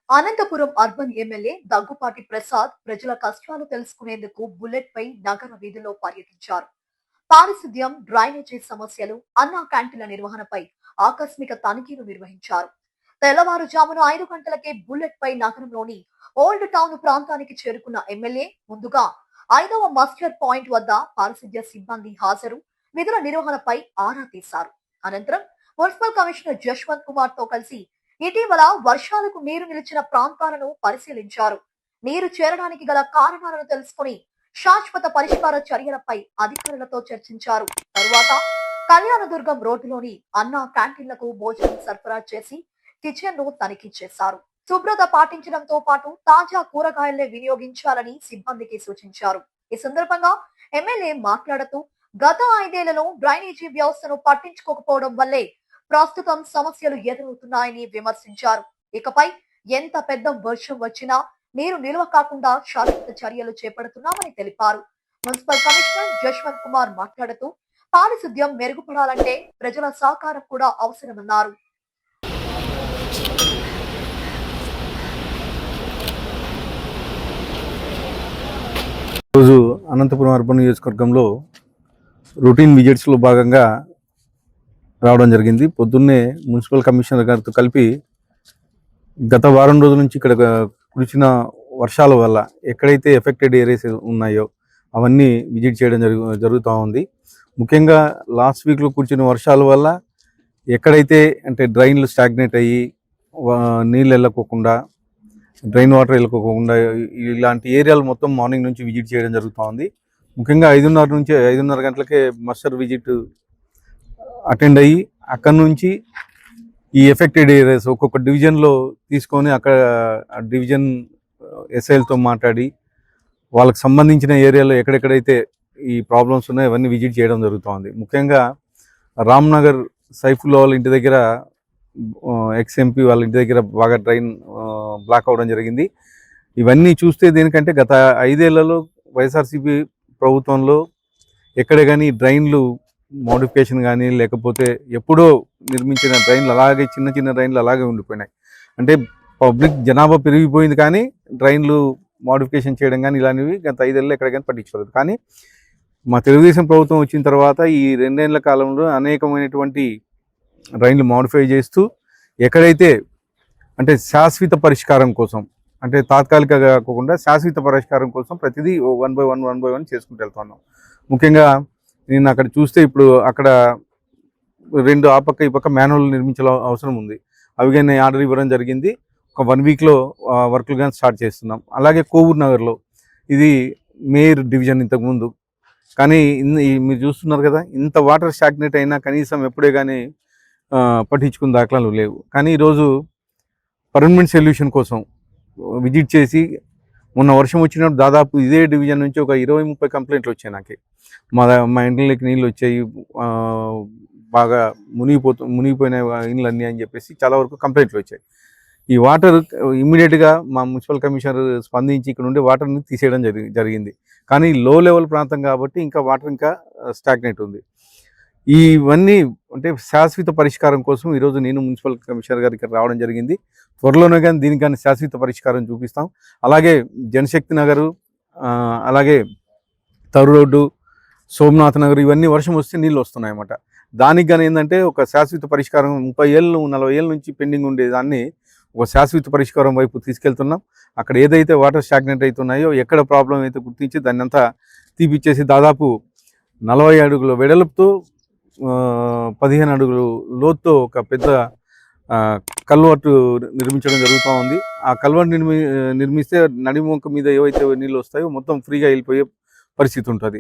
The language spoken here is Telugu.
అనంతపురం అర్బన్ ఎమ్మెల్యే దగ్గుపాటి ప్రసాద్ ప్రజల కష్టాలు తెలుసుకునేందుకు బుల్లెట్ పై నగర వీధుల్లో పర్యటించారు. పారిశుద్ధ్యం, డ్రైనేజీ సమస్యలు, అన్నా క్యాంటీన్ల నిర్వహణపై ఆకస్మిక తనిఖీలు నిర్వహించారు. తెల్లవారుజామున 5 గంటలకే బుల్లెట్ పై నగరంలోని ఓల్డ్ టౌన్ ప్రాంతానికి చేరుకున్న ఎమ్మెల్యే ముందుగా 5వ మస్టర్ పాయింట్ వద్ద పారిశుద్ధ్య సిబ్బంది హాజరు, విధుల నిర్వహణపై ఆరా తీశారు. అనంతరం మున్సిపల్ కమిషనర్ జశ్వంత్ కుమార్ తో కలిసి ఇటీవల వర్షాలకు నీరు నిలిచిన ప్రాంతాలను పరిశీలించారు. నీరు చేరడానికి గల కారణాలను తెలుసుకుని శాశ్వత పరిష్కార చర్యలపై అధికారులతో చర్చించారు. తరువాత కళ్యాణదుర్గం రోడ్డులోని అన్నా క్యాంటీన్లకు భోజనం సరఫరా చేసి కిచెన్ ను తనిఖీ చేశారు. శుభ్రత పాటించడంతో పాటు తాజా కూరగాయలనే వినియోగించాలని సిబ్బందికి సూచించారు. ఈ సందర్భంగా ఎమ్మెల్యే మాట్లాడుతూ గత 5 ఏళ్లలో డ్రైనేజీ వ్యవస్థను పట్టించుకోకపోవడం వల్లే ప్రస్తుతం సమస్యలు ఎదురవుతున్నాయని విమర్శించారు. ఇకపై ఎంత పెద్ద వర్షం వచ్చినా నీరు నిల్వ కాకుండా శాశ్వత చర్యలు చేపడుతున్నామని తెలిపారు. మున్సిపల్ కమిషనర్ జశ్వంత్ కుమార్ మాట్లాడుతూ పారిశుద్ధ్యం మెరుగుపడాలంటే ప్రజల సహకారం కూడా అవసరమన్నారు. రోజు అనంతపురం అర్బన్ నియోజకవర్గంలో రొటీన్ విజిట్స్లో భాగంగా రావడం జరిగింది. పొద్దున్నే మున్సిపల్ కమిషనర్ గారితో కలిపి గత వారం రోజుల నుంచి ఇక్కడ కురిసిన వర్షాల వల్ల ఎక్కడైతే ఎఫెక్టెడ్ ఏరియాస్ ఉన్నాయో అవన్నీ విజిట్ చేయడం జరుగుతూ ఉంది. ముఖ్యంగా లాస్ట్ వీక్లో కురిసిన వర్షాల వల్ల ఎక్కడైతే అంటే డ్రైన్లు స్టాగ్నేట్ అయ్యి నీళ్ళు వెళ్ళకోకుండా, డ్రైన్ వాటర్ వెళ్ళకోకుండా ఇలాంటి ఏరియాలు మొత్తం మార్నింగ్ నుంచి విజిట్ చేయడం జరుగుతూ ఉంది. ముఖ్యంగా 5:30 గంటలకే మస్టర్ విజిట్ అటెండ్ అయ్యి అక్కడ నుంచి ఈ ఎఫెక్టెడ్ ఏరియాస్ ఒక్కొక్క డివిజన్లో తీసుకొని అక్కడ డివిజన్ ఎస్ఐలతో మాట్లాడి వాళ్ళకి సంబంధించిన ఏరియాలో ఎక్కడెక్కడైతే ఈ ప్రాబ్లమ్స్ ఉన్నాయో అవన్నీ విజిట్ చేయడం జరుగుతుంది. ముఖ్యంగా రామ్నగర్ సైఫుల్లా వాళ్ళ ఇంటి దగ్గర, ఎక్స్ఎంపీ వాళ్ళ ఇంటి దగ్గర బాగా డ్రైన్ బ్లాక్ అవ్వడం జరిగింది. ఇవన్నీ చూస్తే దేనికంటే గత 5 ఏళ్లలో వైఎస్ఆర్సీపీ ప్రభుత్వంలో ఎక్కడ కానీ డ్రైన్లు మోడిఫికేషన్ కానీ లేకపోతే ఎప్పుడో నిర్మించిన డ్రైన్లు అలాగే చిన్న చిన్న డ్రైన్లు అలాగే ఉండిపోయినాయి. అంటే పబ్లిక్ జనాభా పెరిగిపోయింది కానీ డ్రైన్లు మోడిఫికేషన్ చేయడం కానీ ఇలాంటివి గత 5 ఏళ్ళలో ఎక్కడ కానీ పట్టించుకోలేదు. కానీ మా తెలుగుదేశం ప్రభుత్వం వచ్చిన తర్వాత ఈ 2 ఏళ్ల కాలంలో అనేకమైనటువంటి డ్రైన్లు మోడిఫై చేస్తూ ఎక్కడైతే అంటే శాశ్వత పరిష్కారం కోసం, అంటే తాత్కాలికంగా కాకుండా శాశ్వత పరిష్కారం కోసం ప్రతిదీ 1 by 1 చేసుకుంటూ వెళ్తున్నాం. ముఖ్యంగా నేను అక్కడ చూస్తే ఇప్పుడు అక్కడ 2 ఆ పక్క ఈ పక్క మాన్యువల్ నిర్మించాల అవసరం ఉంది. అవి కానీ ఆర్డర్ ఇవ్వడం జరిగింది. ఒక 1 వీక్లో వర్క్లు కానీ స్టార్ట్ చేస్తున్నాం. అలాగే కోవూర్ నగర్లో ఇది మేయర్ డివిజన్ ఇంతకుముందు, కానీ మీరు చూస్తున్నారు కదా, ఇంత వాటర్ స్టాగ్నేట్ అయినా కనీసం ఎప్పుడే కానీ పట్టించుకున్న దాఖలాలు లేవు. కానీ ఈరోజు పర్మనెంట్ సొల్యూషన్ కోసం విజిట్ చేసి మొన్న వర్షం వచ్చినప్పుడు దాదాపు ఇదే డివిజన్ నుంచి ఒక 20-30 కంప్లైంట్లు వచ్చాయి నాకు. మా ఇంట్లోకి నీళ్ళు వచ్చాయి, బాగా మునిగిపోయిన ఇండ్లన్నీ అని చెప్పేసి చాలా వరకు కంప్లైంట్లు వచ్చాయి. ఈ వాటర్ ఇమ్మీడియట్గా మా మున్సిపల్ కమిషనర్ స్పందించి ఇక్కడ నుండి వాటర్ని తీసేయడం జరిగింది. కానీ లో లెవెల్ ప్రాంతం కాబట్టి ఇంకా వాటర్ ఇంకా స్టాగ్నేట్ ఉంది. ఇవన్నీ అంటే శాశ్వత పరిష్కారం కోసం ఈరోజు నేను మున్సిపల్ కమిషనర్ గారికి రావడం జరిగింది. త్వరలోనే కానీ దీనికి కానీ శాశ్వత పరిష్కారం చూపిస్తాం. అలాగే జనశక్తి నగరు, అలాగే తరు రోడ్డు, సోమనాథ్ నగర్ ఇవన్నీ వర్షం వస్తే నీళ్ళు వస్తున్నాయి అన్నమాట. దానికి కానీ ఏంటంటే ఒక శాశ్వత పరిష్కారం 30 ఏళ్ళు 40 ఏళ్ళ నుంచి పెండింగ్ ఉండేదాన్ని ఒక శాశ్వత పరిష్కారం వైపు తీసుకెళ్తున్నాం. అక్కడ ఏదైతే వాటర్ స్టాగ్నేట్ అవుతున్నాయో ఎక్కడ ప్రాబ్లం అయితే గుర్తించి దాన్ని అంతా తీపిచ్చేసి దాదాపు 40 అడుగుల వెడల్పుతో 15 అడుగులు లోతుతో ఒక పెద్ద కల్వర్టు నిర్మించడం జరుగుతూ ఉంది. ఆ కల్వర్ట్ నిర్మిస్తే నడిమొక్క మీద ఏవైతే నీళ్ళు వస్తాయో మొత్తం ఫ్రీగా వెళ్ళిపోయే పరిస్థితి ఉంటుంది.